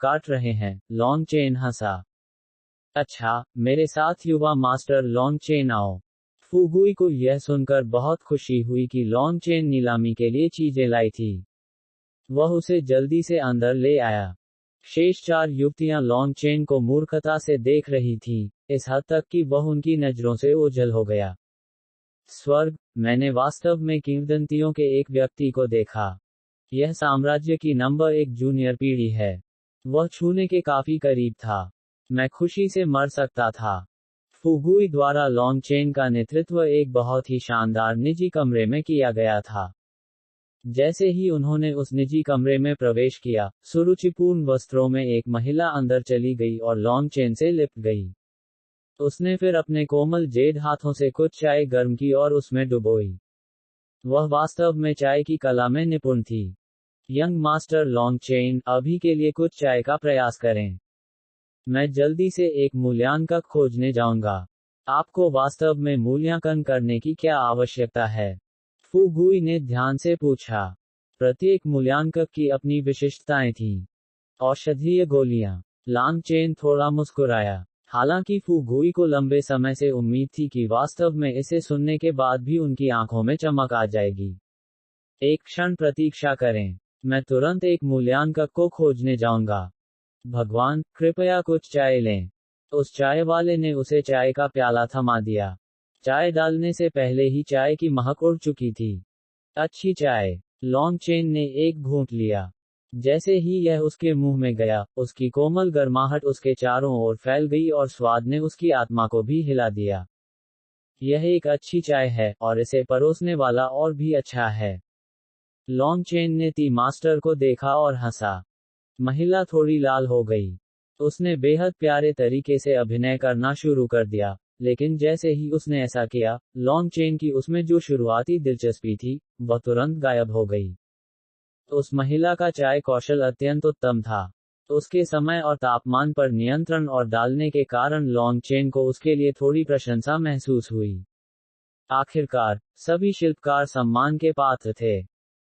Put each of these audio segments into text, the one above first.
काट रहे हैं। लॉन्ग चेन हंसा। अच्छा, मेरे साथ युवा मास्टर लॉन्ग चेन आओ। फुगुई को यह सुनकर बहुत खुशी हुई कि लॉन्ग चेन नीलामी के लिए चीजें लाई थी। वह उसे जल्दी से अंदर ले आया। शेष 4 युवतियां लॉन्ग चेन को मूर्खता से देख रही थीं, इस हद तक कि वह उनकी नजरों से ओझल हो गया। स्वर्ग, मैंने वास्तव में किंवदंतियों के एक व्यक्ति को देखा। यह साम्राज्य की नंबर 1 जूनियर पीढ़ी है। वह छूने के काफी करीब था। मैं खुशी से मर सकता था। फुगुई द्वारा लॉन्ग चेन का नेतृत्व एक बहुत ही शानदार निजी कमरे में किया गया था। जैसे ही उन्होंने उस निजी कमरे में प्रवेश किया, सुरुचिपूर्ण वस्त्रों में एक महिला अंदर चली गई और लॉन्ग चेन से लिपट गई। उसने फिर अपने कोमल जेड हाथों से कुछ चाय गर्म की और उसमें डुबोई। वह वास्तव में चाय की कला में निपुण थी। यंग मास्टर लॉन्ग चेन, अभी के लिए कुछ चाय का प्रयास करें। मैं जल्दी से एक मूल्यांकन खोजने जाऊंगा। आपको वास्तव में मूल्यांकन करने की क्या आवश्यकता है? फुगुई ने ध्यान से पूछा। प्रत्येक मूल्यांकन की अपनी विशिष्टताएं थीं। औषधीय गोलियां। लॉन्ग चेन थोड़ा मुस्कुराया। हालांकि फुगुई को लंबे समय से उम्मीद थी कि वास्तव में इसे सुनने के बाद भी उनकी आंखों में चमक आ जाएगी। एक क्षण प्रतीक्षा करें। मैं तुरंत एक मूल्यांकन को खोजने जाऊंगा। भगवान, कृपया कुछ चाय लें। उस चाय वाले ने उसे चाय का प्याला थमा दिया। चाय डालने से पहले ही चाय की महक उड़ चुकी थी। अच्छी चाय। लॉन्ग चेन ने एक घूंट लिया। जैसे ही यह उसके मुंह में गया, उसकी कोमल गर्माहट उसके चारों ओर फैल गई और स्वाद ने उसकी आत्मा को भी हिला दिया। यह एक अच्छी चाय है, और इसे परोसने वाला और भी अच्छा है। लॉन्ग चेन ने टी मास्टर को देखा और हंसा। महिला थोड़ी लाल हो गई। उसने बेहद प्यारे तरीके से अभिनय करना शुरू कर दिया, लेकिन जैसे ही उसने ऐसा किया, लॉन्ग चेन की उसमें जो शुरुआती दिलचस्पी थी, वह तुरंत गायब हो गई। उस महिला का चाय कौशल अत्यंत उत्तम था। उसके समय और तापमान पर नियंत्रण और डालने के कारण लॉन्ग चेन को उसके लिए थोड़ी प्रशंसा महसूस हुई। आखिरकार, सभी शिल्पकार सम्मान के पात्र थे।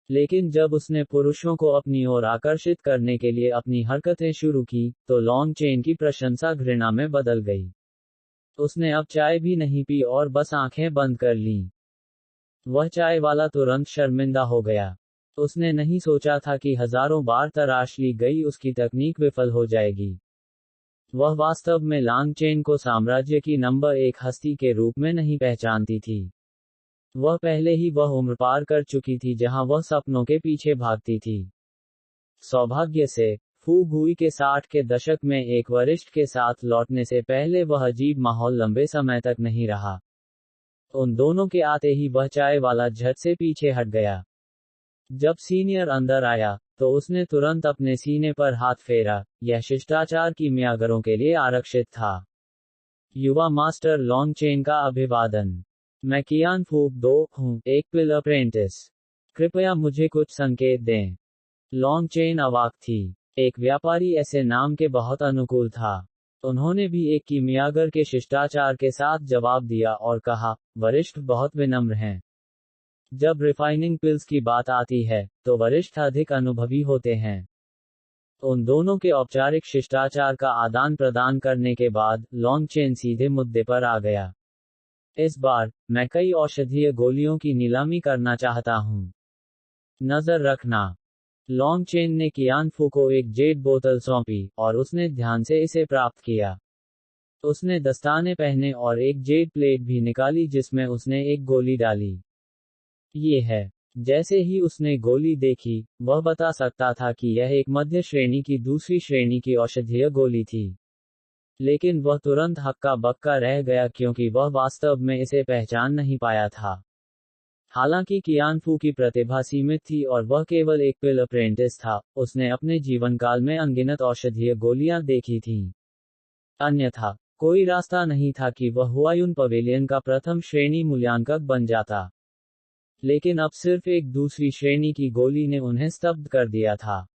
लेकिन जब उसने पुरुषों को अपनी ओर आकर्षित करने के लिए अपनी हरकतें शुरू की, तो लॉन्ग चेन की प्रशंसा घृणा में बदल गई। उसने अब चाय भी नहीं पी और बस आंखें बंद कर लीं। वह चाय वाला तुरंत शर्मिंदा हो गया। उसने नहीं सोचा था कि हजारों बार तराश ली गई उसकी तकनीक विफल हो जाएगी। वह वास्तव में लॉन्ग चेन को साम्राज्य की नंबर 1 हस्ती के रूप में नहीं पहचानती थी। वह पहले ही वह उम्र पार कर चुकी थी जहां वह सपनों के पीछे भागती थी। सौभाग्य से, फुगुई के 60 के दशक में एक वरिष्ठ के साथ लौटने से पहले वह अजीब माहौल लंबे समय तक नहीं रहा। उन दोनों के आते ही वह चाय वाला झट से पीछे हट गया। जब सीनियर अंदर आया, तो उसने तुरंत अपने सीने पर हाथ फेरा। यह शिष्टाचार की म्यागरों के लिए आरक्षित था। युवा मास्टर लॉन्ग चेन का अभिवादन। मैं कियान फूक दो हूँ, एक पिल अप्रेंटिस। कृपया मुझे कुछ संकेत दें। लॉन्ग चेन अवाक थी। एक व्यापारी ऐसे नाम के बहुत अनुकूल था। उन्होंने भी एक कीमियागर के शिष्टाचार के साथ जवाब दिया और कहा, वरिष्ठ बहुत विनम्र हैं। जब रिफाइनिंग पिल्स की बात आती है, तो वरिष्ठ अधिक अनुभवी होते हैं। उन दोनों के औपचारिक शिष्टाचार का आदान प्रदान करने के बाद, लॉन्ग चेन सीधे मुद्दे पर आ गया। इस बार, मैं कई औषधीय गोलियों की नीलामी करना चाहता हूं। नजर रखना। लॉन्ग चेन ने कियान फू को एक जेड बोतल सौंपी, और उसने ध्यान से इसे प्राप्त किया। उसने दस्ताने पहने और एक जेड प्लेट भी निकाली जिसमें उसने एक गोली डाली। ये है। जैसे ही उसने गोली देखी, वह बता सकता था कि यह एक मध्य श्रेणी की दूसरी श्रेणी की औषधीय गोली थी। लेकिन वह तुरंत हक्का बक्का रह गया क्योंकि वह वास्तव में इसे पहचान नहीं पाया था। हालांकि कियान फू की प्रतिभा सीमित थी और वह केवल एक पिल अप्रेंटिस था, उसने अपने जीवनकाल में अनगिनत औषधीय गोलियां देखी थीं। अन्यथा, कोई रास्ता नहीं था कि वह हुआयुन पवेलियन का प्रथम श्रेणी मूल्यांकन बन जाता। लेकिन अब सिर्फ एक दूसरी श्रेणी की गोली ने उन्हें स्तब्ध कर दिया था।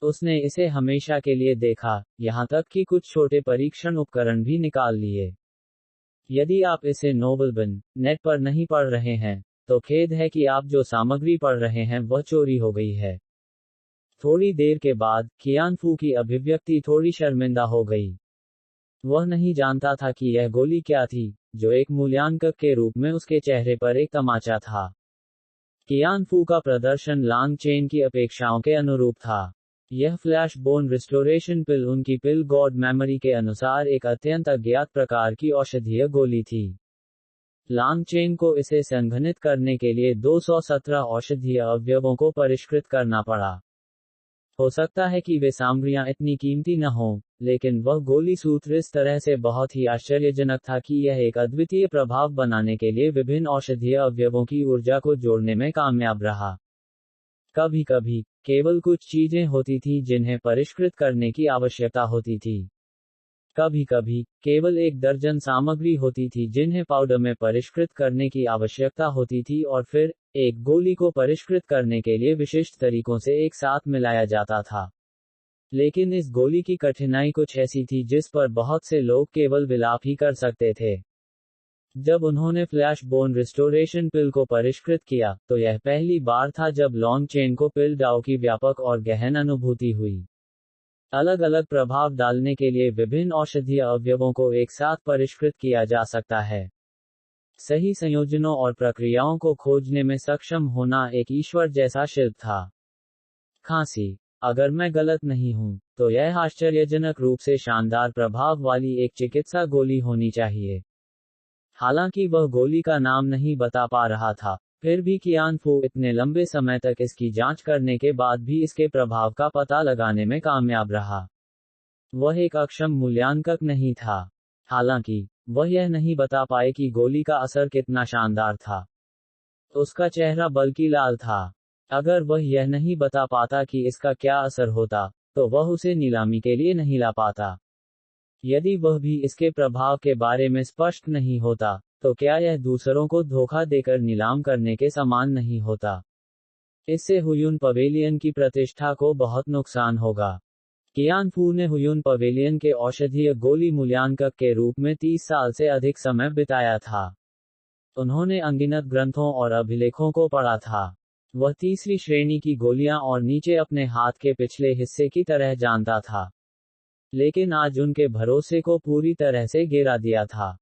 उसने इसे हमेशा के लिए देखा, यहां तक कि कुछ छोटे परीक्षण उपकरण भी निकाल लिए। यदि आप इसे नोबलबिन नेट पर नहीं पढ़ रहे हैं, तो खेद है कि आप जो सामग्री पढ़ रहे हैं वह चोरी हो गई है। थोड़ी देर के बाद कियानफू की अभिव्यक्ति थोड़ी शर्मिंदा हो गई। वह नहीं जानता था कि यह गोली क्या थी, जो एक मूल्यांकक के रूप में उसके चेहरे पर एक तमाचा था। कियानफू का प्रदर्शन लांग चेन की अपेक्षाओं के अनुरूप था। यह फ्लैश बोन रिस्टोरेशन पिल उनकी पिल गॉड मेमोरी के अनुसार एक अत्यंत अज्ञात प्रकार की औषधीय गोली थी। लांग चेन को इसे संघनित करने के लिए 217 औषधीय अवयवों को परिष्कृत करना पड़ा। हो सकता है कि वे सामग्रियां इतनी कीमती न हों, लेकिन वह गोली सूत्र इस तरह से बहुत ही आश्चर्यजनक था कि यह एक अद्वितीय प्रभाव बनाने के लिए विभिन्न औषधीय अवयवों की ऊर्जा को जोड़ने में कामयाब रहा। कभी कभी केवल कुछ चीजें होती थीं जिन्हें परिष्कृत करने की आवश्यकता होती थी। कभी कभी केवल एक दर्जन सामग्री होती थी जिन्हें पाउडर में परिष्कृत करने की आवश्यकता होती थी, और फिर एक गोली को परिष्कृत करने के लिए विशिष्ट तरीकों से एक साथ मिलाया जाता था। लेकिन इस गोली की कठिनाई कुछ ऐसी थी जिस पर बहुत से लोग केवल विलाप ही कर सकते थे। जब उन्होंने फ्लैश बोन रिस्टोरेशन पिल को परिष्कृत किया, तो यह पहली बार था जब लॉन्ग चेन को पिल डाउ की व्यापक और गहन अनुभूति हुई। अलग अलग प्रभाव डालने के लिए विभिन्न औषधीय अवयवों को एक साथ परिष्कृत किया जा सकता है। सही संयोजनों और प्रक्रियाओं को खोजने में सक्षम होना एक ईश्वर जैसा शिल्प था। खांसी। अगर मैं गलत नहीं हूं, तो यह आश्चर्यजनक रूप से शानदार प्रभाव वाली एक चिकित्सा गोली होनी चाहिए। हालांकि वह गोली का नाम नहीं बता पा रहा था, फिर भी कियानफू इतने लंबे समय तक इसकी जांच करने के बाद भी इसके प्रभाव का पता लगाने में कामयाब रहा। वह एक अक्षम मूल्यांकक नहीं था। हालांकि वह यह नहीं बता पाए कि गोली का असर कितना शानदार था। उसका चेहरा बल्कि लाल था। अगर वह यह नहीं बता पाता कि इसका क्या असर होता, तो वह उसे नीलामी के लिए नहीं ला पाता। यदि वह भी इसके प्रभाव के बारे में स्पष्ट नहीं होता, तो क्या यह दूसरों को धोखा देकर नीलाम करने के समान नहीं होता? इससे हुयुन पवेलियन की प्रतिष्ठा को बहुत नुकसान होगा। कियानफू ने हुयुन पवेलियन के औषधीय गोली मूल्यांकक के रूप में 30 साल से अधिक समय बिताया था। उन्होंने अनगिनत ग्रंथों और अभिलेखों को पढ़ा था। वह तीसरी श्रेणी की गोलियां और नीचे अपने हाथ के पिछले हिस्से की तरह जानता था। लेकिन आज उनके भरोसे को पूरी तरह से गिरा दिया था।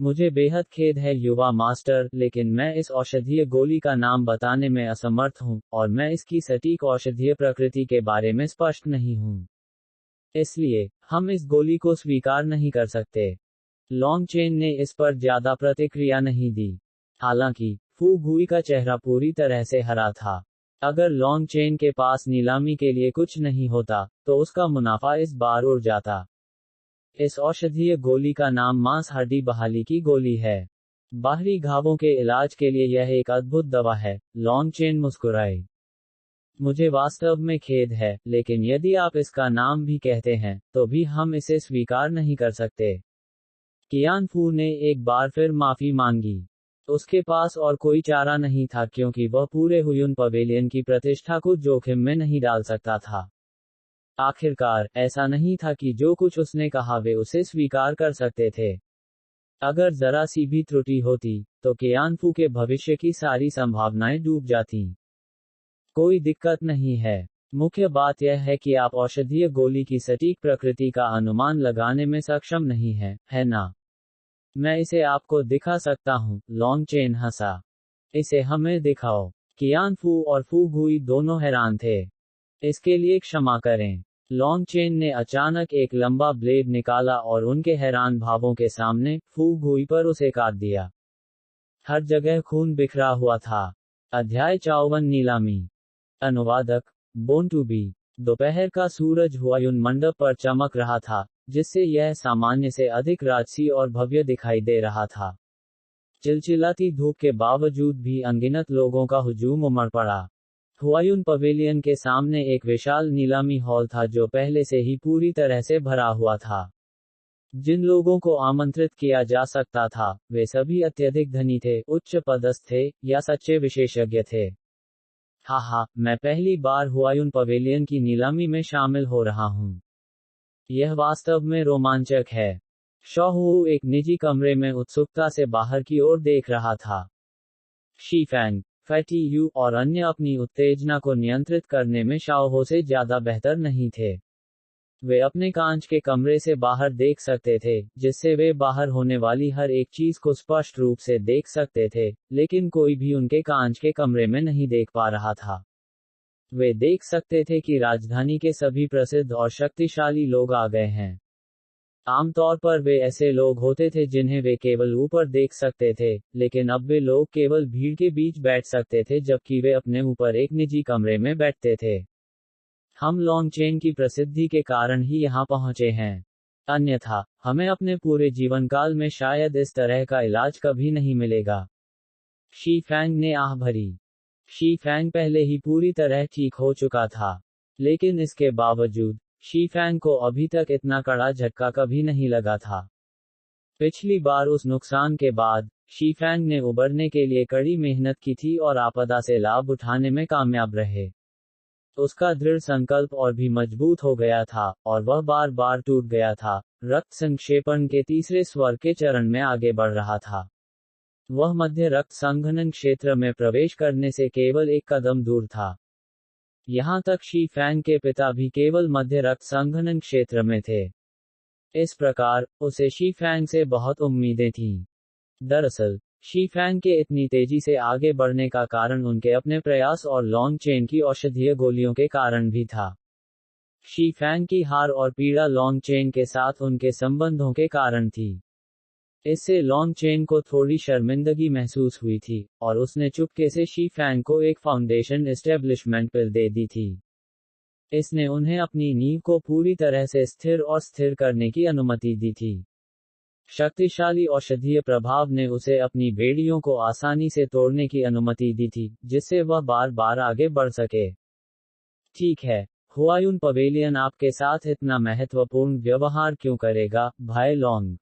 मुझे बेहद खेद है युवा मास्टर, लेकिन मैं इस औषधीय गोली का नाम बताने में असमर्थ हूं, और मैं इसकी सटीक औषधीय प्रकृति के बारे में स्पष्ट नहीं हूं। इसलिए हम इस गोली को स्वीकार नहीं कर सकते। लॉन्ग चेन ने इस पर ज्यादा प्रतिक्रिया नहीं दी। हालांकि फू गुई का चेहरा पूरी तरह से हरा था। अगर लॉन्ग चेन के पास नीलामी के लिए कुछ नहीं होता, तो उसका मुनाफा इस बार उड़ जाता। इस औषधीय गोली का नाम मांस हड्डी बहाली की गोली है। बाहरी घावों के इलाज के लिए यह एक अद्भुत दवा है। लॉन्ग चेन मुस्कुराए। मुझे वास्तव में खेद है, लेकिन यदि आप इसका नाम भी कहते हैं, तो भी हम इसे स्वीकार नहीं कर सकते। कियानफू ने एक बार फिर माफी मांगी। उसके पास और कोई चारा नहीं था, क्योंकि वह पूरे हुयुन पवेलियन की प्रतिष्ठा को जोखिम में नहीं डाल सकता था। आखिरकार ऐसा नहीं था कि जो कुछ उसने कहा वे उसे स्वीकार कर सकते थे। अगर जरा सी भी त्रुटि होती, तो कियानफू के भविष्य की सारी संभावनाएं डूब जातीं। कोई दिक्कत नहीं है। मुख्य बात यह है कि आप औषधीय गोली की सटीक प्रकृति का अनुमान लगाने में सक्षम नहीं हैं, है ना? मैं इसे आपको दिखा सकता हूं। लॉन्ग चेन हंसा। इसे हमें दिखाओ। कियानफू और फू गुई दोनों हैरान थे। इसके लिए क्षमा करें। लॉन्ग चेन ने अचानक एक लंबा ब्लेड निकाला और उनके हैरान भावों के सामने फू गुई पर उसे काट दिया। हर जगह खून बिखरा हुआ था। अध्याय 54 नीलामी। अनुवादक बोन टू बी। दोपहर का सूरज हुआयुन मंडप पर चमक रहा था, जिससे यह सामान्य से अधिक राजसी और भव्य दिखाई दे रहा था। चिलचिलाती धूप के बावजूद भी अनगिनत लोगों का हुजूम उमड़ पड़ा। हुआयुन पवेलियन के सामने एक विशाल नीलामी हॉल था जो पहले से ही पूरी तरह से भरा हुआ था। जिन लोगों को आमंत्रित किया जा सकता था, वे सभी अत्यधिक धनी थे, उच्च पदस्थ थे, या सच्चे विशेषज्ञ थे। हाहा, मैं पहली बार हुआयुन पवेलियन की नीलामी में शामिल हो रहा हूं। यह वास्तव में रोमांचक है। शॉहू एक निजी कमरे में उत्सुकता से बाहर की ओर देख रहा था। शीफैंग, फैटी यू और अन्य अपनी उत्तेजना को नियंत्रित करने में शाओहो से ज्यादा बेहतर नहीं थे। वे अपने कांच के कमरे से बाहर देख सकते थे, जिससे वे बाहर होने वाली हर एक चीज को स्पष्ट रूप से देख सकते थे, लेकिन कोई भी उनके कांच के कमरे में नहीं देख पा रहा था। वे देख सकते थे कि राजधानी के सभी प्रसिद्ध और शक्तिशाली लोग आ गए हैं। आमतौर पर वे ऐसे लोग होते थे जिन्हें वे केवल ऊपर देख सकते थे, लेकिन अब वे लोग केवल भीड़ के बीच बैठ सकते थे जबकि वे अपने ऊपर एक निजी कमरे में बैठते थे। हम लॉन्गचेन की प्रसिद्धि के कारण ही यहाँ पहुँचे हैं। अन्यथा, हमें अपने पूरे जीवनकाल में शायद इस तरह का इलाज कभी नहीं मिलेगा। शी फैंग ने आह भरी। शी फैंग पहले ही पूरी तरह ठीक हो चुका था, लेकिन इसके बावजूद शी फैंग को अभी तक इतना कड़ा झटका कभी नहीं लगा था। पिछली बार उस नुकसान के बाद शी फैंग ने उबरने के लिए कड़ी मेहनत की थी और आपदा से लाभ उठाने में कामयाब रहे। उसका दृढ़ संकल्प और भी मजबूत हो गया था, और वह बार बार टूट गया था। रक्त संक्षेपण के तीसरे स्वर के चरण में आगे बढ़ रहा था। वह मध्य रक्त संघनन क्षेत्र में प्रवेश करने से केवल एक कदम दूर था। यहाँ तक शी फैंग के पिता भी केवल मध्य रक्त संघनन क्षेत्र में थे। इस प्रकार, उसे शी फैंग से बहुत उम्मीदें थीं। दरअसल, शी फैंग के इतनी तेजी से आगे बढ़ने का कारण उनके अपने प्रयास और लॉन्गचेन की औषधीय गोलियों के कारण भी था। शी फैंग की हार और पीड़ा लॉन्गचेन के साथ उनके संबंधों के कारण थी। इससे लॉन्गचेन को थोड़ी शर्मिंदगी महसूस हुई थी, और उसने चुपके से शी फैंग को एक फाउंडेशन एस्टेब्लिशमेंट पिल दे दी थी। इसने उन्हें अपनी नींव को पूरी तरह से स्थिर करने की अनुमति दी थी। शक्तिशाली औषधीय प्रभाव ने उसे अपनी बेड़ियों को आसानी से तोड़ने की अनुमति दी थी, जिससे वह बार बार आगे बढ़ सके। ठीक है, हुआयुन पवेलियन आपके साथ इतना महत्वपूर्ण व्यवहार क्यों करेगा, भाई लॉन्ग?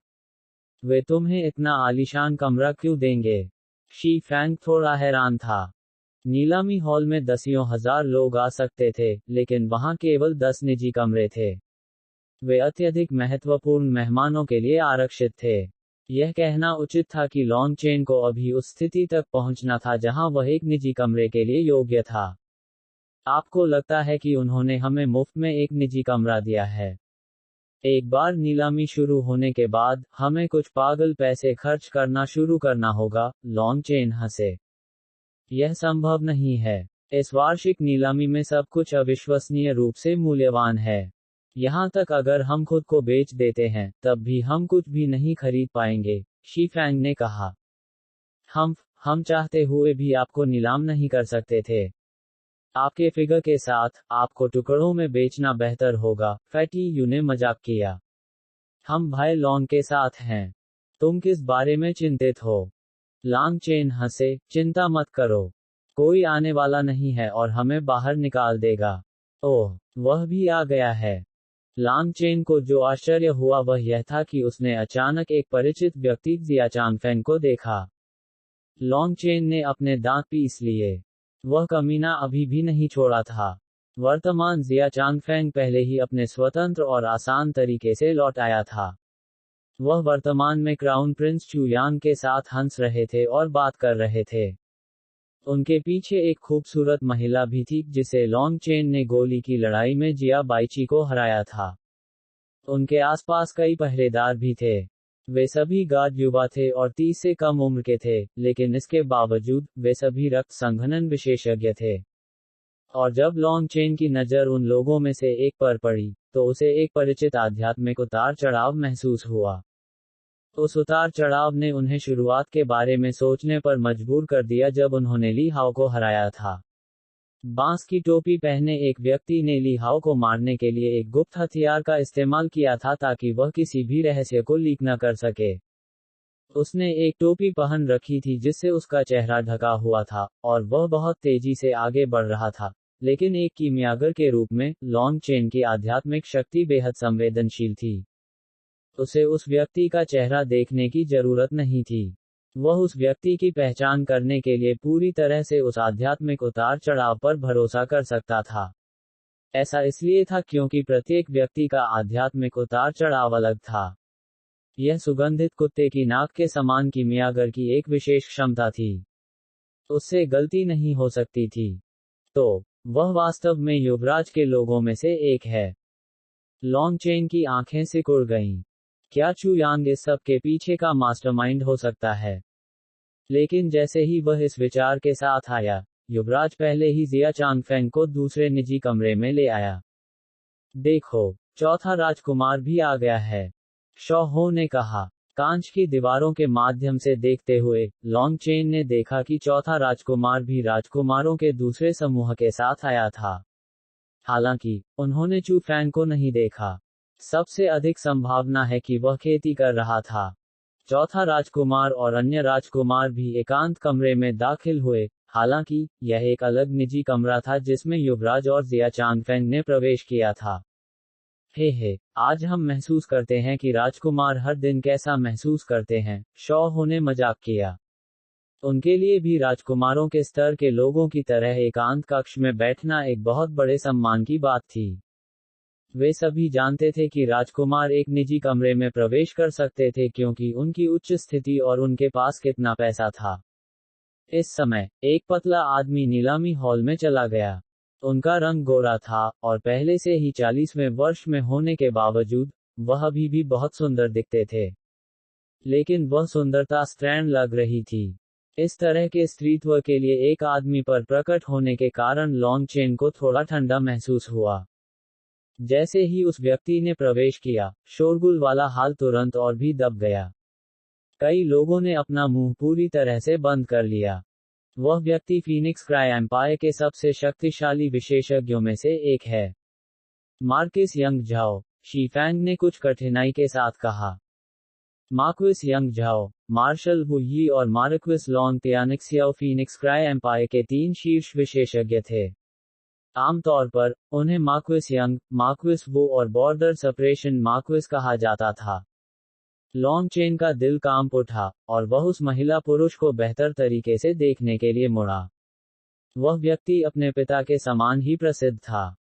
वे तुम्हें इतना आलीशान कमरा क्यों देंगे? शी फैंग थोड़ा हैरान था। नीलामी हॉल में दसियों हजार लोग आ सकते थे, लेकिन वहां केवल 10 निजी कमरे थे। वे अत्यधिक महत्वपूर्ण मेहमानों के लिए आरक्षित थे। यह कहना उचित था कि लॉन्गचेन को अभी उस स्थिति तक पहुंचना था जहां वह एक निजी कमरे के लिए योग्य था। आपको लगता है कि उन्होंने हमें मुफ्त में एक निजी कमरा दिया है? एक बार नीलामी शुरू होने के बाद, हमें कुछ पागल पैसे खर्च करना शुरू करना होगा, लॉन्गचेन हंसे। यह संभव नहीं है। इस वार्षिक नीलामी में सब कुछ अविश्वसनीय रूप से मूल्यवान है। यहाँ तक अगर हम खुद को बेच देते हैं, तब भी हम कुछ भी नहीं खरीद पाएंगे, शी फैंग ने कहा। हम चाहते हुए भी आपको नीलाम नहीं कर सकते थे। आपके फिगर के साथ, आपको टुकड़ों में बेचना बेहतर होगा, फैटी यू ने मजाक किया। हम भाई लॉन्ग के साथ हैं। तुम किस बारे में चिंतित हो? लॉन्गचेन हंसे, चिंता मत करो। कोई आने वाला नहीं है और हमें बाहर निकाल देगा। ओह, वह भी आ गया है। लॉन्गचेन को जो आश्चर्य हुआ वह यह था कि उसने अचानक एक परिचित व्यक्ति जिया चांगफेंग को देखा। लॉन्गचेन ने अपने दांत पीस लिए। वह कमीना अभी भी नहीं छोड़ा था। वर्तमान जिया चांगफेंग पहले ही अपने स्वतंत्र और आसान तरीके से लौट आया था। वह वर्तमान में क्राउन प्रिंस चुयांग के साथ हंस रहे थे और बात कर रहे थे। उनके पीछे एक खूबसूरत महिला भी थी जिसे लॉन्गचेन ने गोली की लड़ाई में जिया बाइची को हराया था। उनके आसपास कई पहरेदार भी थे। वे सभी गार्ड युवा थे और 30 से कम उम्र के थे, लेकिन इसके बावजूद, वे सभी रक्त संघनन विशेषज्ञ थे। और जब लॉन्गचेन की नज़र उन लोगों में से एक पर पड़ी, तो उसे एक परिचित आध्यात्मिक उतार चढ़ाव महसूस हुआ। उस उतार चढ़ाव ने उन्हें शुरुआत के बारे में सोचने पर मजबूर कर दिया जब उन्होंने ली हाओ को हराया था। बांस की टोपी पहने एक व्यक्ति ने ली हाओ को मारने के लिए एक गुप्त हथियार का इस्तेमाल किया था ताकि वह किसी भी रहस्य को लीक न कर सके। उसने एक टोपी पहन रखी थी जिससे उसका चेहरा ढका हुआ था, और वह बहुत तेजी से आगे बढ़ रहा था। लेकिन एक कीमियागर के रूप में, लॉन्गचेन की आध्यात्मिक शक्ति बेहद संवेदनशील थी। उसे उस व्यक्ति का चेहरा देखने की जरूरत नहीं थी। वह उस व्यक्ति की पहचान करने के लिए पूरी तरह से उस आध्यात्मिक उतार चढ़ाव पर भरोसा कर सकता था। ऐसा इसलिए था क्योंकि प्रत्येक व्यक्ति का आध्यात्मिक उतार चढ़ाव अलग था। यह सुगंधित कुत्ते की नाक के समान कीमियागर की एक विशेष क्षमता थी। उससे गलती नहीं हो सकती थी। तो वह वास्तव में युवराज के लोगों में से एक है। लॉन्गचेन की आंखें सिकुड़ गईं। क्या चू यांग इस सब के पीछे का मास्टरमाइंड हो सकता है? लेकिन जैसे ही वह इस विचार के साथ आया, युवराज पहले ही जिया चांगफेंग को दूसरे निजी कमरे में ले आया। देखो, चौथा राजकुमार भी आ गया है, शॉ हो ने कहा। कांच की दीवारों के माध्यम से देखते हुए, लॉन्गचेन ने देखा कि चौथा राजकुमार भी राजकुमारों के दूसरे समूह के साथ आया था। हालांकि, उन्होंने चू फैंग को नहीं देखा। सबसे अधिक संभावना है कि वह खेती कर रहा था। चौथा राजकुमार और अन्य राजकुमार भी एकांत कमरे में दाखिल हुए। हालांकि, यह एक अलग निजी कमरा था जिसमें युवराज और जिया चांगफेंग ने प्रवेश किया था। हे, आज हम महसूस करते हैं कि राजकुमार हर दिन कैसा महसूस करते हैं, शॉ हो ने मजाक किया। उनके लिए भी राजकुमारों के स्तर के लोगों की तरह एकांत कक्ष में बैठना एक बहुत बड़े सम्मान की बात थी। वे सभी जानते थे कि राजकुमार एक निजी कमरे में प्रवेश कर सकते थे क्योंकि उनकी उच्च स्थिति और उनके पास कितना पैसा था। इस समय, एक पतला आदमी नीलामी हॉल में चला गया। उनका रंग गोरा था, और पहले से ही 40वें वर्ष में होने के बावजूद, वह अभी भी बहुत सुंदर दिखते थे। लेकिन वह सुंदरता स्त्रैण लग रही थी। इस तरह के स्त्रीत्व के लिए एक आदमी पर प्रकट होने के कारण लॉन्गचेन को थोड़ा ठंडा महसूस हुआ। जैसे ही उस व्यक्ति ने प्रवेश किया, शोरगुल वाला हाल तुरंत और भी दब गया। कई लोगों ने अपना मुंह पूरी तरह से बंद कर लिया। वह व्यक्ति फीनिक्स क्राई एम्पायर के सबसे शक्तिशाली विशेषज्ञों में से एक है। Marquis Yang Zhao, Shi Fang ने कुछ कठिनाई के साथ कहा। Marquis young Zhao, martial Wu Yi और मार्क्विस लॉन्ग तियानिक्सियाओ फीनिक्स क्राई एम्पायर के 3 शीर्ष विशेषज्ञ थे। आमतौर पर, उन्हें मार्क्विस यंग, मार्क्विस वु और बॉर्डर सेपरेशन मार्क्विस कहा जाता था। लॉन्गचेन का दिल कांप उठा, और वह उस महिला पुरुष को बेहतर तरीके से देखने के लिए मुड़ा। वह व्यक्ति अपने पिता के समान ही प्रसिद्ध था।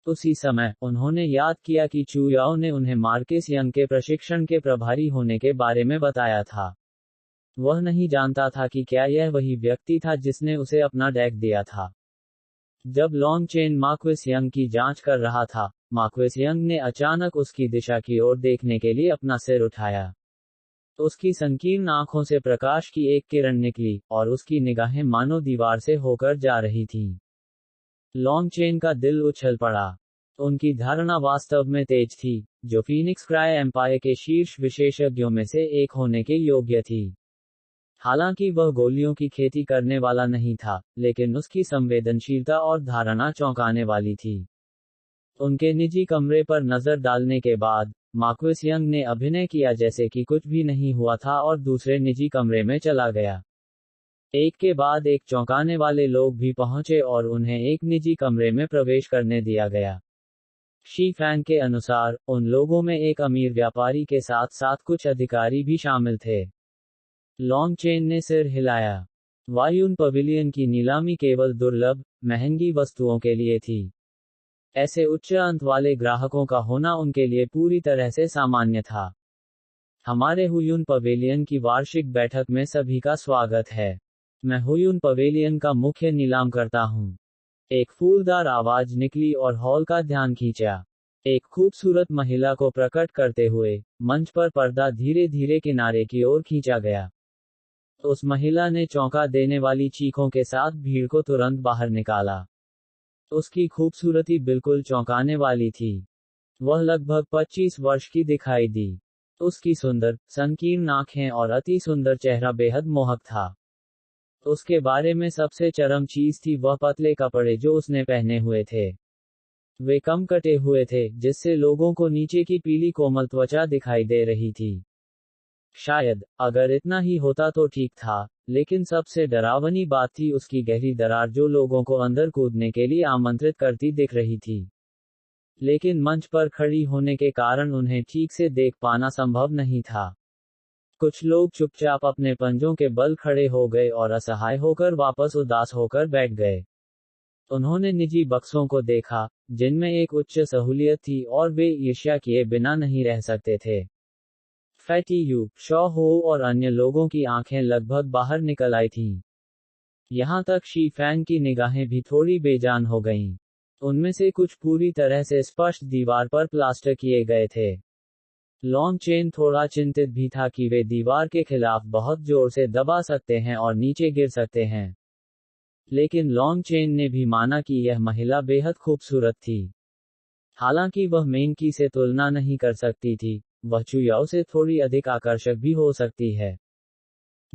उसी समय, उन्होंने याद किया कि चू याओ ने उन्हें मार्किस यंग के प्रशिक्षण के प्रभारी होने के बारे में बताया था। वह नहीं जानता था कि क्या यह वही व्यक्ति था जिसने उसे अपना डेक दिया था। जब लॉन्गचेन मार्क्विस यंग की जांच कर रहा था, मार्क्विस यंग ने अचानक उसकी दिशा की ओर देखने के लिए अपना सिर उठाया। उसकी संकीर्ण आंखों से प्रकाश की एक किरण निकली, और उसकी निगाहें मानो दीवार से होकर जा रही थीं। लॉन्गचेन का दिल उछल पड़ा। उनकी धारणा वास्तव में तेज थी, जो फीनिक्स क्राई एम्पायर के शीर्ष विशेषज्ञों में से एक होने के योग्य थी। हालांकि वह गोलियों की खेती करने वाला नहीं था, लेकिन उसकी संवेदनशीलता और धारणा चौंकाने वाली थी। उनके निजी कमरे पर नजर डालने के बाद, मार्क्विस यंग ने अभिनय किया जैसे कि कुछ भी नहीं हुआ था और दूसरे निजी कमरे में चला गया। एक के बाद एक चौंकाने वाले लोग भी पहुंचे और उन्हें एक निजी कमरे में प्रवेश करने दिया गया। शी फैंग के अनुसार, उन लोगों में एक अमीर व्यापारी के साथ साथ कुछ अधिकारी भी शामिल थे। लॉन्गचेन ने सिर हिलाया। वायुन पवेलियन की नीलामी केवल दुर्लभ, महंगी वस्तुओं के लिए थी। ऐसे उच्च अंत वाले ग्राहकों का होना उनके लिए पूरी तरह से सामान्य था। हमारे हुयुन पवेलियन की वार्षिक बैठक में सभी का स्वागत है। मैं हुयुन पवेलियन का मुख्य नीलाम करता हूँ। एक फूलदार आवाज निकली और हॉल का ध्यान खींचा। एक खूबसूरत महिला को प्रकट करते हुए, मंच पर पर्दा धीरे धीरे किनारे की ओर खींचा गया। उस महिला ने चौंका देने वाली चीखों के साथ भीड़ को तुरंत बाहर निकाला। उसकी खूबसूरती बिल्कुल चौंकाने वाली थी। वह लगभग 25 वर्ष की दिखाई दी। उसकी सुंदर, संकीर्ण आंखें और अति सुंदर चेहरा बेहद मोहक था। उसके बारे में सबसे चरम चीज थी वह पतले कपड़े जो उसने पहने हुए थे। वे कम कटे हुए थे, जिससे लोगों को नीचे की पीली कोमल त्वचा दिखाई दे रही थी। शायद, अगर इतना ही होता तो ठीक था, लेकिन सबसे डरावनी बात थी उसकी गहरी दरार जो लोगों को अंदर कूदने के लिए आमंत्रित करती दिख रही थी। लेकिन मंच पर खड़ी होने के कारण उन्हें ठीक से देख पाना संभव नहीं था। कुछ लोग चुपचाप अपने पंजों के बल खड़े हो गए और असहाय होकर वापस उदास होकर बैठ गए। उन्होंने निजी बक्सों को देखा, जिनमें एक उच्च सहूलियत थी और वे ईर्ष्या किए बिना नहीं रह सकते थे। फैटी यू, शॉ हो और अन्य लोगों की आंखें लगभग बाहर निकल आई थीं। यहाँ तक शी फैंग की निगाहें भी थोड़ी बेजान हो गईं। उनमें से कुछ पूरी तरह से स्पष्ट दीवार पर प्लास्टर किए गए थे। लॉन्ग चेन थोड़ा चिंतित भी था कि वे दीवार के खिलाफ बहुत जोर से दबा सकते हैं और नीचे गिर सकते हैं। लेकिन लॉन्ग चेन ने भी माना कि यह महिला बेहद खूबसूरत थी। हालांकि वह मेंकी से तुलना नहीं कर सकती थी, वह चुयाओ से थोड़ी अधिक आकर्षक भी हो सकती है।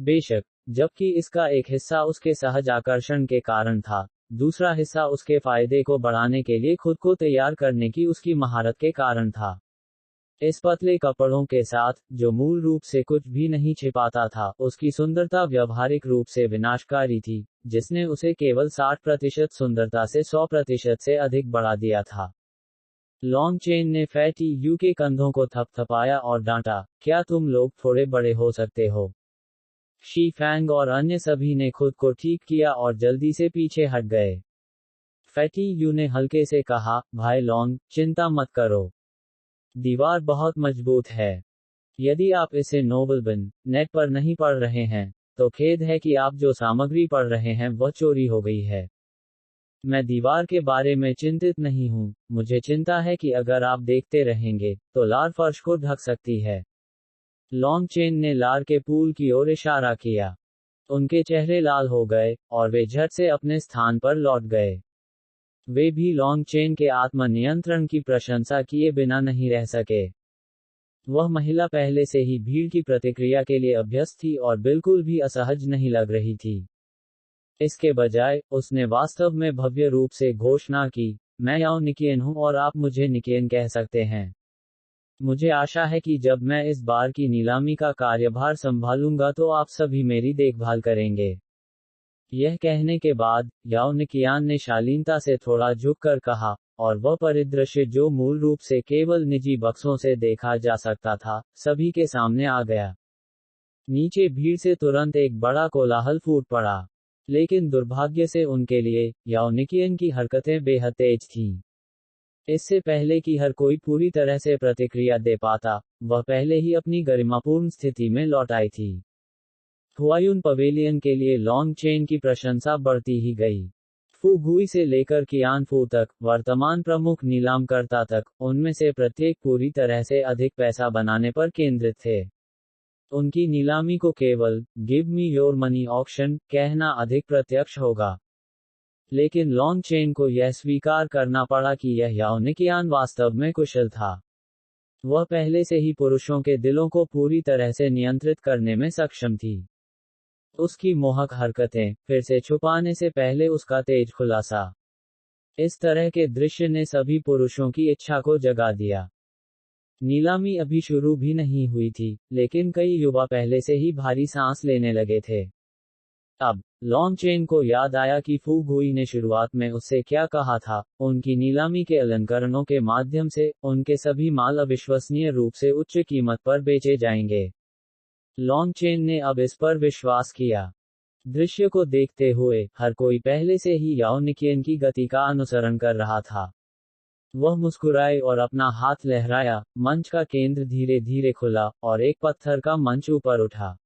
बेशक, जबकि इसका एक हिस्सा उसके सहज आकर्षण के कारण था, दूसरा हिस्सा उसके फायदे को बढ़ाने के लिए खुद को तैयार करने की उसकी महारत के कारण था। इस पतले कपड़ों के साथ, जो मूल रूप से कुछ भी नहीं छिपाता था, उसकी सुंदरता व्यावहारिक रूप से विनाशकारी थी, जिसने उसे केवल 60% सुंदरता से 100% से अधिक बढ़ा दिया था। लॉन्ग चेन ने फैटी यू के कंधों को थपथपाया और डांटा, क्या तुम लोग थोड़े बड़े हो सकते हो? शी फैंग और अन्य सभी ने खुद को ठीक किया और जल्दी से पीछे हट गए। फैटी यू ने हल्के से कहा, भाई लॉन्ग, चिंता मत करो। दीवार बहुत मजबूत है। यदि आप इसे नोबल बिन नेट पर नहीं पढ़ रहे हैं, तो खेद है कि आप जो सामग्री पढ़ रहे हैं वह चोरी हो गई है। मैं दीवार के बारे में चिंतित नहीं हूँ, मुझे चिंता है कि अगर आप देखते रहेंगे, तो लार फर्श को ढक सकती है। लॉन्ग चेन ने लार के पूल की ओर इशारा किया। उनके चेहरे लाल हो गए, और वे झट से अपने स्थान पर लौट गए। वे भी लॉन्ग चेन के आत्मनियंत्रण की प्रशंसा किए बिना नहीं रह सके। वह महिला पहले से ही भीड़ की प्रतिक्रिया के लिए अभ्यस्त थी और बिल्कुल भी असहज नहीं लग रही थी। इसके बजाय, उसने वास्तव में भव्य रूप से घोषणा की, मैं याओ निकियन हूं और आप मुझे निकियन कह सकते हैं। मुझे आशा है कि जब मैं इस बार की नीलामी का कार्यभार संभालूंगा तो आप सभी मेरी देखभाल करेंगे। यह कहने के बाद, याओ निकियान ने शालीनता से थोड़ा झुककर कहा, और वह परिदृश्य जो मूल रूप से केवल निजी बक्सों से देखा जा सकता था, सभी के सामने आ गया। नीचे भीड़ से तुरंत एक बड़ा कोलाहल फूट पड़ा। लेकिन दुर्भाग्य से उनके लिए, याओ निकियन की हरकतें बेहद तेज थीं। इससे पहले कि हर कोई पूरी तरह से प्रतिक्रिया दे पाता, वह पहले ही अपनी गरिमापूर्ण स्थिति में लौट आई थी। हुआयुन पवेलियन के लिए लॉन्ग चेन की प्रशंसा बढ़ती ही गई। फुगुई से लेकर कियानफू तक, वर्तमान प्रमुख नीलामकर्ता तक, उनमें से प्रत्येक पूरी तरह से अधिक पैसा बनाने पर केंद्रित थे। उनकी नीलामी को केवल give me your money auction कहना अधिक प्रत्यक्ष होगा। लेकिन लॉन्ग चेन को यह स्वीकार करना पड़ा कि यह याओ निकियान वास्तव में कुशल था। वह पहले से ही पुरुषों के दिलों को पूरी तरह से नियंत्रित करने में सक्षम थी। उसकी मोहक हरकतें, फिर से छुपाने से पहले उसका तेज खुलासा, इस तरह के दृश्य ने सभी पुरुषों की इच्छा को जगा दिया। नीलामी अभी शुरू भी नहीं हुई थी, लेकिन कई युवा पहले से ही भारी सांस लेने लगे थे। अब, लॉन्ग चेन को याद आया कि फुगुई ने शुरुआत में उससे क्या कहा था, उनकी नीलामी के अलंकरणों के माध्यम से, उनके सभी माल अविश्वसनीय रूप से उच्च कीमत पर बेचे जाएंगे। लॉन्ग चेन ने अब इस पर विश्वास किया। दृश्य को देखते हुए, हर कोई पहले से ही याओ निकियन की गति का अनुसरण कर रहा था। वह मुस्कुराए और अपना हाथ लहराया, मंच का केंद्र धीरे धीरे खुला, और एक पत्थर का मंच ऊपर उठा।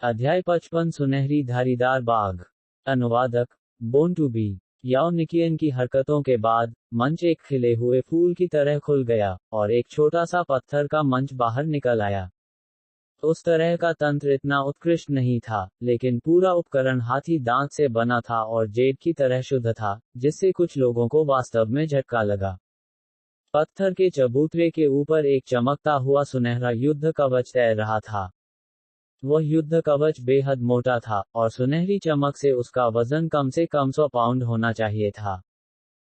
अध्याय 55 सुनहरी धारीदार बाग। अनुवादक, बोर्न टू बी। याओ निकियन की हरकतों के बाद, मंच एक खिले हुए फूल की तरह खुल गया, और एक छोटा सा पत्थर का मंच बाहर निकल आया। उस तरह का तंत्र इतना उत्कृष्ट नहीं था, लेकिन पूरा उपकरण हाथी दांत से बना था और जेड की तरह शुद्ध था, जिससे कुछ लोगों को वास्तव में झटका लगा। पत्थर के चबूतरे के ऊपर एक चमकता हुआ सुनहरा युद्ध कवच तैर रहा था। वह युद्ध कवच बेहद मोटा था, और सुनहरी चमक से उसका वजन कम से कम 100 पाउंड होना चाहिए था।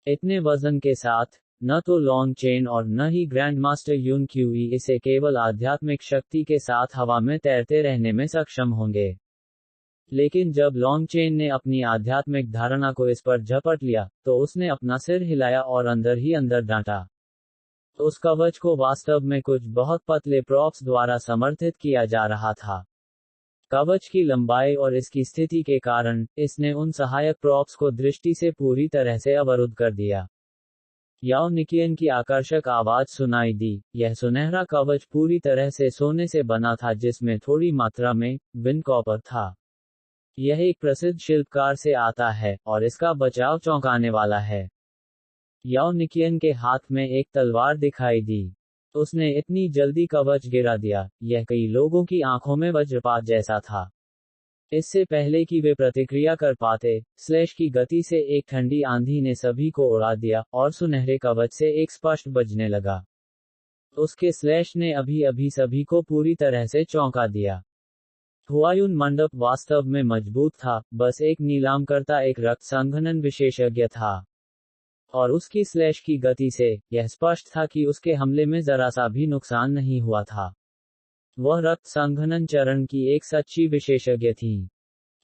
इतने वजन के साथ, न तो लॉन्ग चेन और न ही ग्रैंड मास्टर यून क्यूई इसे केवल आध्यात्मिक शक्ति के साथ हवा में तैरते रहने में सक्षम होंगे। लेकिन जब लॉन्ग चेन ने अपनी आध्यात्मिक धारणा को इस पर झपट लिया, तो उसने अपना सिर हिलाया और अंदर ही अंदर डांटा। उस कवच को वास्तव में कुछ बहुत पतले प्रॉप्स द्वारा समर्थित किया जा रहा था। कवच की लंबाई और इसकी स्थिति के कारण, इसने उन सहायक प्रॉप्स को दृष्टि से पूरी तरह से अवरुद्ध कर दिया। याओ निकियन की आकर्षक आवाज सुनाई दी। यह सुनहरा कवच पूरी तरह से सोने से बना था जिसमें थोड़ी मात्रा में विन कॉपर था। यह एक प्रसिद्ध शिल्पकार से आता है, और इसका बचाव चौंकाने वाला है। याओ निकियन के हाथ में एक तलवार दिखाई दी। उसने इतनी जल्दी कवच गिरा दिया, यह कई लोगों की आंखों में वज्रपात जैसा था। इससे पहले कि वे प्रतिक्रिया कर पाते, स्लैश की गति से एक ठंडी आंधी ने सभी को उड़ा दिया, और सुनहरे कवच से एक स्पष्ट बजने लगा। उसके स्लैश ने अभी अभी सभी को पूरी तरह से चौंका दिया। हुआयुन मंडप वास्तव में मजबूत था, बस एक नीलामकर्ता एक रक्त संघनन विशेषज्ञ था। और उसकी स्लैश की गति से, यह स्पष्ट था कि उसके हमले में जरा सा भी नुकसान नहीं हुआ था। वह रक्त संघनन चरण की एक सच्ची विशेषज्ञ थी।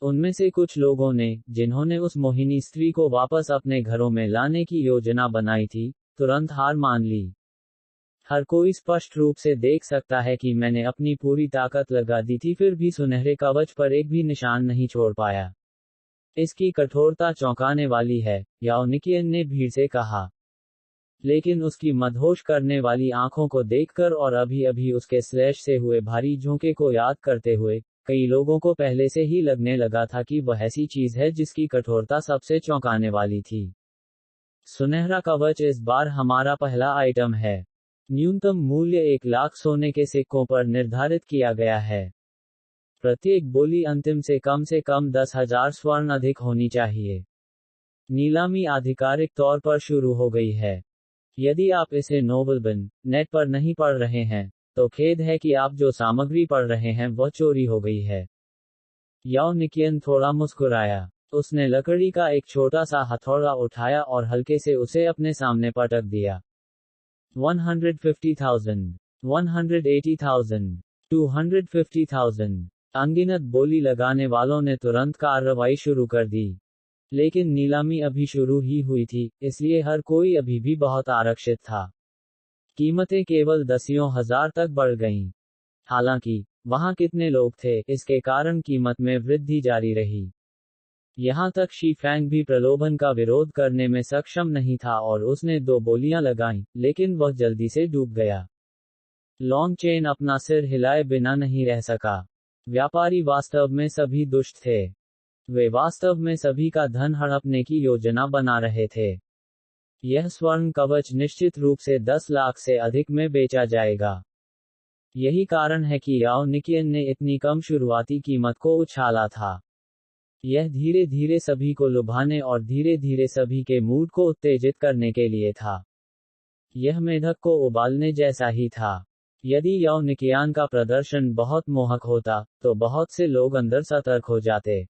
उनमें से कुछ लोगों ने, जिन्होंने उस मोहिनी स्त्री को वापस अपने घरों में लाने की योजना बनाई थी, तुरंत हार मान ली। हर कोई स्पष्ट रूप से देख सकता है कि मैंने अपनी पूरी ताकत लगा दी थी, फिर भी सुनहरे कवच पर एक भी निशान नहीं छोड़ पाया। इसकी कठोरता चौंकाने वाली है, याओ निकियन ने भीड़ से कहा। लेकिन उसकी मदहोश करने वाली आंखों को देखकर और अभी अभी उसके स्लैश से हुए भारी झोंके को याद करते हुए, कई लोगों को पहले से ही लगने लगा था कि वह ऐसी चीज है जिसकी कठोरता सबसे चौंकाने वाली थी। सुनहरा कवच इस बार हमारा पहला आइटम है। न्यूनतम मूल्य 1,00,000 सोने के सिक्कों पर निर्धारित किया गया है। प्रत्येक बोली अंतिम से कम 10,000 स्वर्ण अधिक होनी चाहिए। नीलामी आधिकारिक तौर पर शुरू हो गई है। यदि आप इसे नोबलबिन नेट पर नहीं पढ़ रहे हैं, तो खेद है कि आप जो सामग्री पढ़ रहे हैं वह चोरी हो गई है। याओ निकियन थोड़ा मुस्कुराया। उसने लकड़ी का एक छोटा सा हथौड़ा उठाया और हल्के से उसे अपने सामने पटक दिया। 150,000, 180,000, 250,000। अनगिनत बोली लगाने वालों ने तुरंत कार्रवाई शुरू कर दी। लेकिन नीलामी अभी शुरू ही हुई थी, इसलिए हर कोई अभी भी बहुत आरक्षित था। कीमतें केवल दसियों हजार तक बढ़ गईं। हालांकि वहां कितने लोग थे, इसके कारण कीमत में वृद्धि जारी रही। यहां तक शी फैंग भी प्रलोभन का विरोध करने में सक्षम नहीं था और उसने 2 बोलियां लगाईं, लेकिन वह जल्दी से डूब गया। लॉन्ग चेन अपना सिर हिलाए बिना नहीं रह सका। व्यापारी वास्तव में सभी दुष्ट थे। वे वास्तव में सभी का धन हड़पने की योजना बना रहे थे। यह स्वर्ण कवच निश्चित रूप से 10 लाख से अधिक में बेचा जाएगा। यही कारण है कि याओ निकियन ने इतनी कम शुरुआती कीमत को उछाला था। यह धीरे धीरे सभी को लुभाने और धीरे धीरे सभी के मूड को उत्तेजित करने के लिए था। यह मेढक को उबालने जैसा ही था। यदि याओ निकियान का प्रदर्शन बहुत मोहक होता, तो बहुत से लोग अंदर सतर्क हो जाते।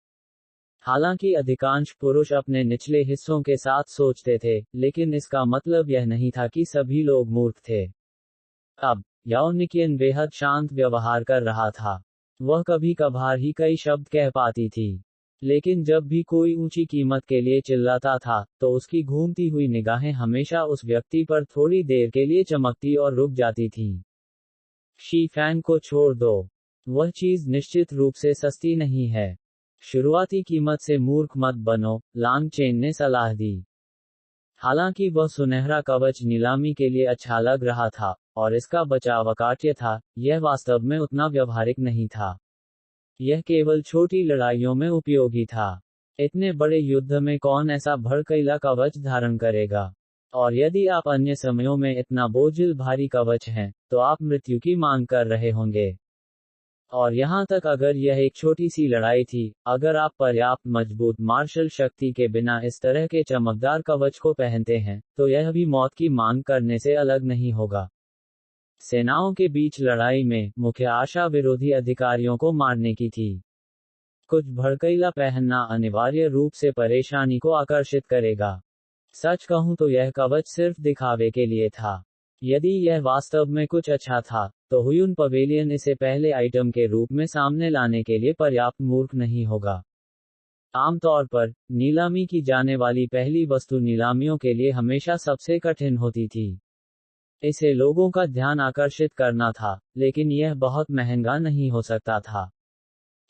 हालांकि अधिकांश पुरुष अपने निचले हिस्सों के साथ सोचते थे, लेकिन इसका मतलब यह नहीं था कि सभी लोग मूर्ख थे। अब याओ निकियन बेहद शांत व्यवहार कर रहा था। वह कभी कभार ही कई शब्द कह पाती थी, लेकिन जब भी कोई ऊंची कीमत के लिए चिल्लाता था, तो उसकी घूमती हुई निगाहें हमेशा उस व्यक्ति पर थोड़ी देर के लिए चमकती और रुक जाती थीं। शी फैंग को छोड़ दो। वह चीज निश्चित रूप से सस्ती नहीं है। शुरुआती कीमत से मूर्ख मत बनो, लांग चेन ने सलाह दी। हालांकि वह सुनहरा कवच नीलामी के लिए अच्छा लग रहा था, और इसका बचाव अकाट्य था, यह वास्तव में उतना व्यवहारिक नहीं था। यह केवल छोटी लड़ाइयों में उपयोगी था। इतने बड़े युद्ध में कौन ऐसा भड़कीला कवच धारण करेगा? और यदि आप अन्य समयों में इतना बोझिल भारी कवच हैं, तो आप मृत्यु की मांग कर रहे होंगे। और यहाँ तक अगर यह एक छोटी सी लड़ाई थी, अगर आप पर्याप्त मजबूत मार्शल शक्ति के बिना इस तरह के चमकदार कवच को पहनते हैं, तो यह भी मौत की मांग करने से अलग नहीं होगा। सेनाओं के बीच लड़ाई में मुख्य आशा विरोधी अधिकारियों को मारने की थी। कुछ भड़कीला पहनना अनिवार्य रूप से परेशानी को आकर्षित करेगा। सच कहूं तो यह कवच सिर्फ दिखावे के लिए था। यदि यह वास्तव में कुछ अच्छा था, तो हुयुन पवेलियन इसे पहले आइटम के रूप में सामने लाने के लिए पर्याप्त मूर्ख नहीं होगा। आमतौर पर, नीलामी की जाने वाली पहली वस्तु नीलामियों के लिए हमेशा सबसे कठिन होती थी। इसे लोगों का ध्यान आकर्षित करना था, लेकिन यह बहुत महंगा नहीं हो सकता था।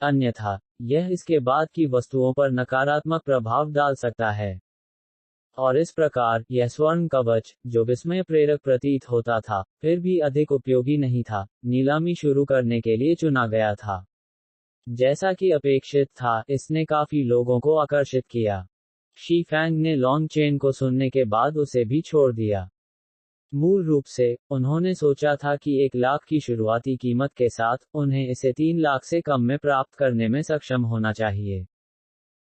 अन्यथा, यह इसके बाद की वस्तुओं पर नकारात्मक प्रभाव डाल सकता है। और इस प्रकार, यह स्वर्ण कवच, जो विस्मय प्रेरक प्रतीत होता था, फिर भी अधिक उपयोगी नहीं था, नीलामी शुरू करने के लिए चुना गया था। जैसा कि अपेक्षित था, इसने काफी लोगों को आकर्षित किया। शी फैंग ने लॉन्ग चेन को सुनने के बाद उसे भी छोड़ दिया। मूल रूप से, उन्होंने सोचा था कि 1 लाख की शुरुआती कीमत के साथ, उन्हें इसे 3 लाख से कम में प्राप्त करने में सक्षम होना चाहिए।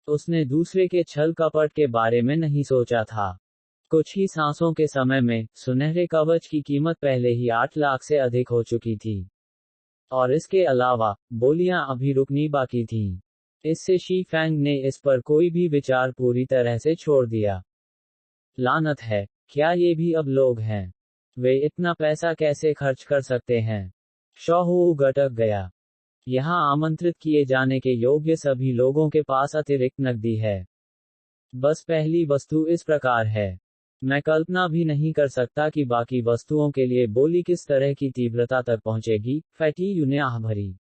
उसने दूसरे के छल कपट के बारे में नहीं सोचा था। कुछ ही सांसों के समय में, सुनहरे कवच की कीमत पहले ही 8 लाख से अधिक हो चुकी थी। और इसके अलावा, बोलियां अभी रुकनी बाकी थीं। इससे शी फैंग ने इस पर कोई भी विचार पूरी तरह से छोड़ दिया। लानत है, क्या ये भी अब लोग हैं? वे इतना पैसा कैसे खर्च कर सकते हैं? शोहू गटक गया। यहाँ आमंत्रित किए जाने के योग्य सभी लोगों के पास अतिरिक्त नकदी है। बस पहली वस्तु इस प्रकार है। मैं कल्पना भी नहीं कर सकता कि बाकी वस्तुओं के लिए बोली किस तरह की तीव्रता तक पहुंचेगी, फैटी ने आह भरी।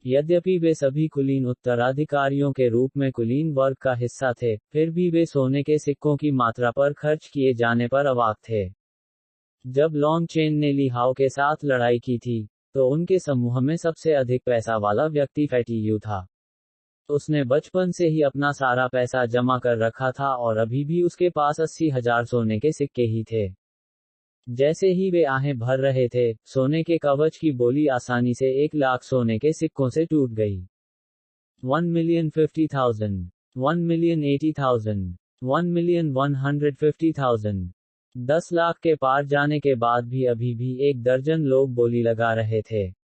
यद्यपि वे सभी कुलीन उत्तराधिकारियों के रूप में कुलीन वर्ग का हिस्सा थे, फिर भी वे सोने के सिक्कों की मात्रा पर खर्च किए जाने पर अवाक थे। जब लॉन्ग चेन ने ली हाओ के साथ लड़ाई की थी, तो उनके समूह में सबसे अधिक पैसा वाला व्यक्ति फैटी यू था। उसने बचपन से ही अपना सारा पैसा जमा कर रखा था और अभी भी उसके पास 80,000 सोने के सिक्के ही थे। जैसे ही वे आहें भर रहे थे, सोने के कवच की बोली आसानी से 1 लाख सोने के सिक्कों से टूट गई। 1,50,000, 1,80,000, 1,150,000। 10 लाख के पार जाने के बाद भी अभी भी 1 दर्जन लोग बोली लगा रहे थे।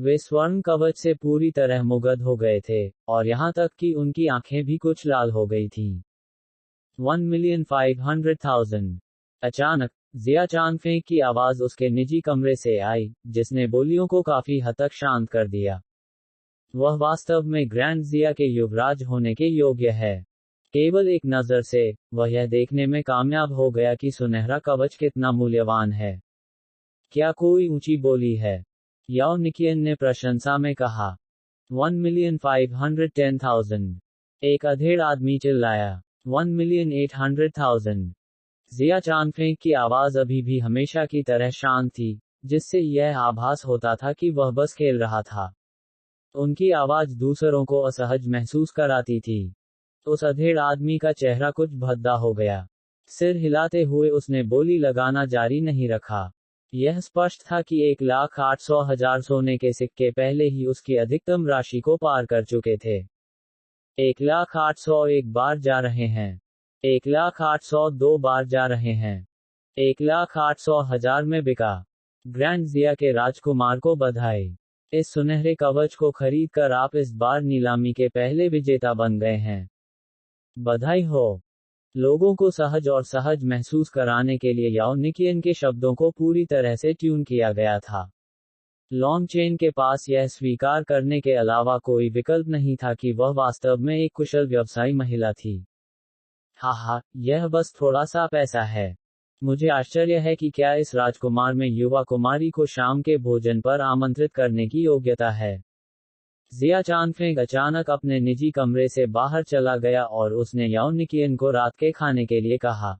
वे स्वर्ण कवच से पूरी तरह मुग्ध हो गए थे, और यहाँ तक कि उनकी आंखें भी कुछ लाल हो गई थीं। 1,500,000। अचानक, जिया चांगफेंग की आवाज उसके निजी कमरे से आई, जिसने बोलियों को काफी हद तक शांत कर दिया। वह वास्तव में ग्रैंड जिया के युवराज होने के योग्य है। केवल एक नजर से, वह यह देखने में कामयाब हो गया कि सुनहरा कवच कितना मूल्यवान है। क्या कोई ऊंची बोली है? याओ निकियन ने प्रशंसा में कहा। 1,510,000। एक अधेड़ आदमी चिल्लाया। 1,800,000। जिया चांगफेंग की आवाज अभी भी हमेशा की तरह शांत थी, जिससे यह आभास होता था कि वह बस खेल रहा था। उनकी आवाज दूसरों को असहज महसूस कराती थी। उस अधेड़ आदमी का चेहरा कुछ भद्दा हो गया। सिर हिलाते हुए उसने बोली लगाना जारी नहीं रखा। यह स्पष्ट था कि 1,800,000 सोने के सिक्के पहले ही उसकी अधिकतम राशि को पार कर चुके थे। 1,800 एक बार जा रहे हैं। 1,800 2 बार जा रहे हैं। 1,800,000 में बिका। ग्रैंड जिया के राजकुमार को बधाई। इस सुनहरे कवच को खरीद कर आप इस बार नीलामी के पहले विजेता बन गए हैं। बधाई हो। लोगों को सहज और सहज महसूस कराने के लिए याओ निकियन के शब्दों को पूरी तरह से ट्यून किया गया था। लॉन्ग चेन के पास यह स्वीकार करने के अलावा कोई विकल्प नहीं था कि वह वास्तव में एक कुशल व्यवसायी महिला थी। हाहा, यह बस थोड़ा सा पैसा है। मुझे आश्चर्य है कि क्या इस राजकुमार में युवा कुमारी को शाम के भोजन पर आमंत्रित करने की योग्यता है। जिया चांगफेंग अचानक अपने निजी कमरे से बाहर चला गया और उसने याओ निकियन को रात के खाने के लिए कहा।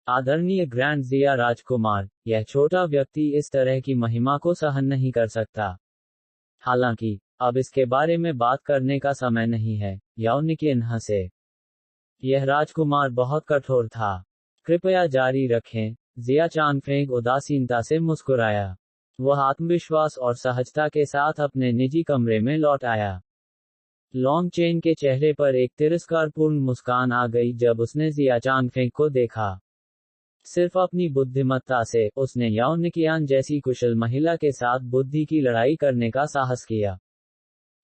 आदरणीय ग्रैंड जिया राजकुमार, यह छोटा व्यक्ति इस तरह की महिमा को सहन नहीं कर सकता। हालांकि, अब इसके बारे में बात करने का समय नहीं है, याओ निकियन हंसे। यह राजकुमार बहुत कठोर था। कृपया जारी रखें, जिया चांगफेंग उदासीनता से मुस्कुराया। वह आत्मविश्वास और सहजता के साथ अपने निजी कमरे में लौट आया। लॉन्ग चेन के चेहरे पर एक तिरस्कारपूर्ण मुस्कान आ गई जब उसने जिया चांगफेंग को देखा। सिर्फ अपनी बुद्धिमत्ता से, उसने याओ निकियान जैसी कुशल महिला के साथ बुद्धि की लड़ाई करने का साहस किया।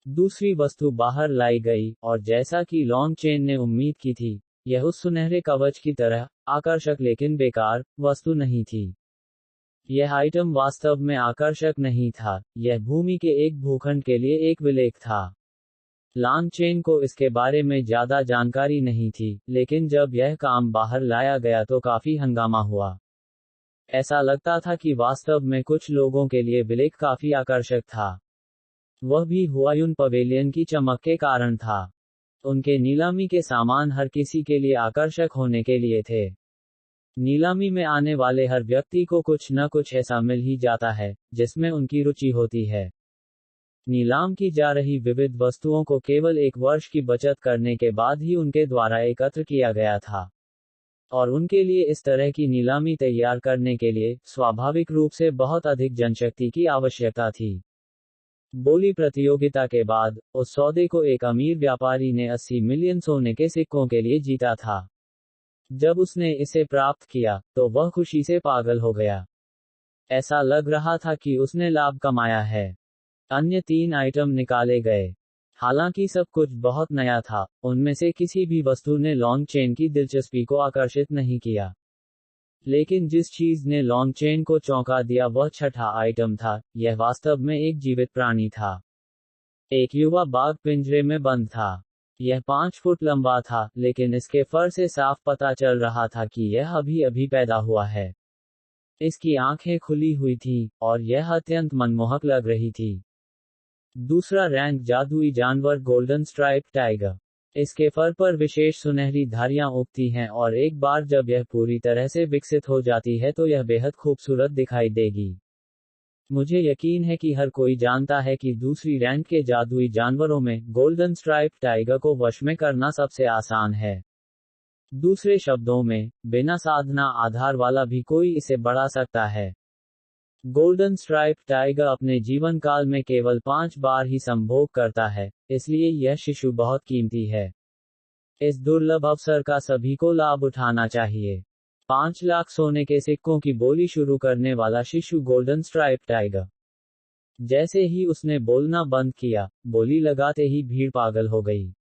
दूसरी वस्तु बाहर लाई गई, और जैसा कि लॉन्ग चेन ने उम्मीद की थी, यह उस सुनहरे कवच की तरह आकर्षक लेकिन बेकार वस्तु नहीं थी। यह आइटम वास्तव में आकर्षक नहीं था, यह भूमि के एक भूखंड के लिए एक विलेख था। लॉन्ग चेन को इसके बारे में ज्यादा जानकारी नहीं थी, लेकिन जब यह काम बाहर लाया गया तो काफी हंगामा हुआ। ऐसा लगता था कि वास्तव में कुछ लोगों के लिए विलेख काफी आकर्षक था। वह भी हुआयुन पवेलियन की चमक के कारण था। उनके नीलामी के सामान हर किसी के लिए आकर्षक होने के लिए थे। नीलामी में आने वाले हर व्यक्ति को कुछ न कुछ ऐसा मिल ही जाता है, जिसमें उनकी रुचि होती है। नीलाम की जा रही विविध वस्तुओं को केवल एक वर्ष की बचत करने के बाद ही उनके द्वारा एकत्र किया गया था, और उनके लिए इस तरह की नीलामी तैयार करने के लिए स्वाभाविक रूप से बहुत अधिक जनशक्ति की आवश्यकता थी। बोली प्रतियोगिता के बाद उस सौदे को एक अमीर व्यापारी ने 80 मिलियन सोने के सिक्कों के लिए जीता था। जब उसने इसे प्राप्त किया तो वह खुशी से पागल हो गया। ऐसा लग रहा था कि उसने लाभ कमाया है। अन्य 3 आइटम निकाले गए। हालांकि सब कुछ बहुत नया था, उनमें से किसी भी वस्तु ने लॉन्ग चेन की दिलचस्पी को आकर्षित नहीं किया। लेकिन जिस चीज ने लॉन्ग चेन को चौंका दिया वह छठा आइटम था। यह वास्तव में एक जीवित प्राणी था। एक युवा बाघ पिंजरे में बंद था। यह 5 फुट लंबा था, लेकिन इसके फर से साफ पता चल रहा था कि यह अभी अभी पैदा हुआ है। इसकी आंखें खुली हुई थीं, और यह अत्यंत मनमोहक लग रही थी। दूसरा रैंक जादुई जानवर गोल्डन स्ट्राइप टाइगर। इसके फर पर विशेष सुनहरी धारियां उगती हैं और एक बार जब यह पूरी तरह से विकसित हो जाती है तो यह बेहद खूबसूरत दिखाई देगी। मुझे यकीन है कि हर कोई जानता है कि दूसरी रैंक के जादुई जानवरों में गोल्डन स्ट्राइप टाइगर को वश में करना सबसे आसान है। दूसरे शब्दों में, बिना साधना आधार वाला भी कोई इसे बढ़ा सकता है। गोल्डन स्ट्राइप टाइगर अपने जीवन काल में केवल 5 बार ही संभोग करता है, इसलिए यह शिशु बहुत कीमती है। इस दुर्लभ अवसर का सभी को लाभ उठाना चाहिए। 5 लाख सोने के सिक्कों की बोली शुरू करने वाला शिशु गोल्डन स्ट्राइप टाइगर। जैसे ही उसने बोलना बंद किया, बोली लगाते ही भीड़ पागल हो गई।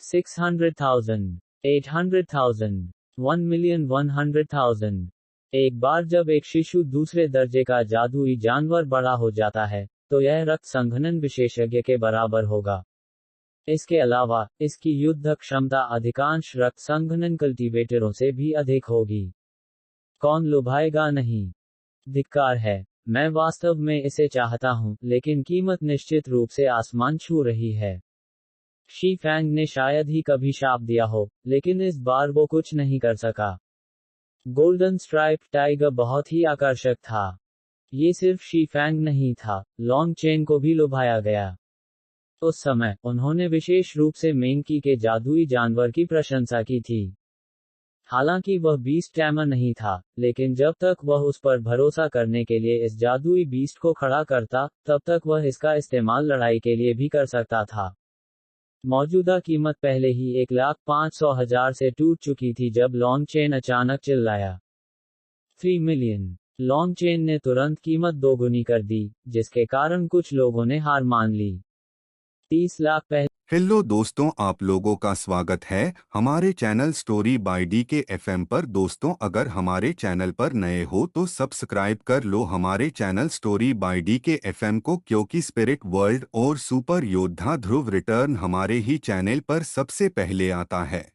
600,000, 800,000, 1,100,000। एक बार जब एक शिशु दूसरे दर्जे का जादुई जानवर बड़ा हो जाता है, तो यह रक्त संघनन विशेषज्ञ के बराबर होगा। इसके अलावा, इसकी युद्ध क्षमता अधिकांश रक्त संघनन कल्टीवेटरों से भी अधिक होगी। कौन लुभाएगा नहीं? धिक्कार है। मैं वास्तव में इसे चाहता हूं, लेकिन कीमत निश्चित रूप से आसमान छू रही है। शी फैंग ने शायद ही कभी शाप दिया हो, लेकिन इस बार वो कुछ नहीं कर सका। गोल्डन स्ट्राइप टाइगर बहुत ही आकर्षक था। ये सिर्फ शी फैंग नहीं था, लॉन्ग चेन को भी लुभाया गया। उस समय, उन्होंने विशेष रूप से मेंकी के जादुई जानवर की प्रशंसा की थी। हालांकि वह बीस्ट टैमर नहीं था, लेकिन जब तक वह उस पर भरोसा करने के लिए इस जादुई बीस्ट को खड़ा करता, तब तक वह इसका इस्तेमाल लड़ाई के लिए भी कर सकता था। मौजूदा कीमत पहले ही 1,500,000 से टूट चुकी थी जब लॉन्ग चेन अचानक चिल्लाया, 3 मिलियन। लॉन्ग चेन ने तुरंत कीमत दोगुनी कर दी, जिसके कारण कुछ लोगों ने हार मान ली। 30 लाख पहले। हेलो दोस्तों, आप लोगों का स्वागत है हमारे channel story by DK FM पर। दोस्तों, अगर हमारे चैनल पर नए हो तो सब्सक्राइब कर लो हमारे channel story by DK FM को, क्योंकि स्पिरिट वर्ल्ड और सुपर योद्धा ध्रुव रिटर्न हमारे ही चैनल पर सबसे पहले आता है।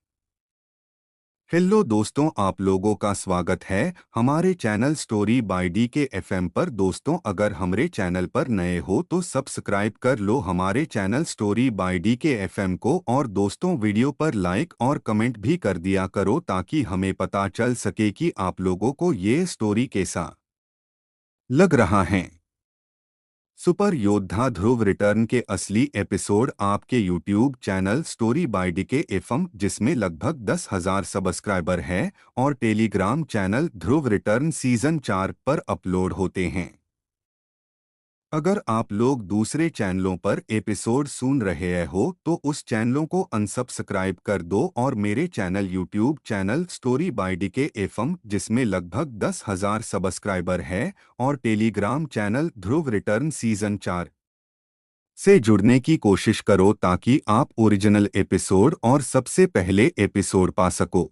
हेलो दोस्तों, आप लोगों का स्वागत है हमारे channel story by DK FM पर। दोस्तों, अगर हमारे चैनल पर नए हो तो सब्सक्राइब कर लो हमारे channel story by DK FM को, और दोस्तों वीडियो पर लाइक और कमेंट भी कर दिया करो ताकि हमें पता चल सके कि आप लोगों को ये स्टोरी कैसा लग रहा है। सुपर योद्धा ध्रुव रिटर्न के असली एपिसोड आपके YouTube channel story by DK FM, जिसमें लगभग 10,000 सब्सक्राइबर हैं, और टेलीग्राम चैनल ध्रुव रिटर्न सीजन 4 पर अपलोड होते हैं। अगर आप लोग दूसरे चैनलों पर एपिसोड सुन रहे हो तो उस चैनलों को अनसब्सक्राइब कर दो और मेरे channel YouTube channel story by DK FM, जिसमें लगभग 10,000 सब्सक्राइबर है, और टेलीग्राम चैनल ध्रुव रिटर्न सीजन 4 से जुड़ने की कोशिश करो ताकि आप ओरिजिनल एपिसोड और सबसे पहले एपिसोड पा सको।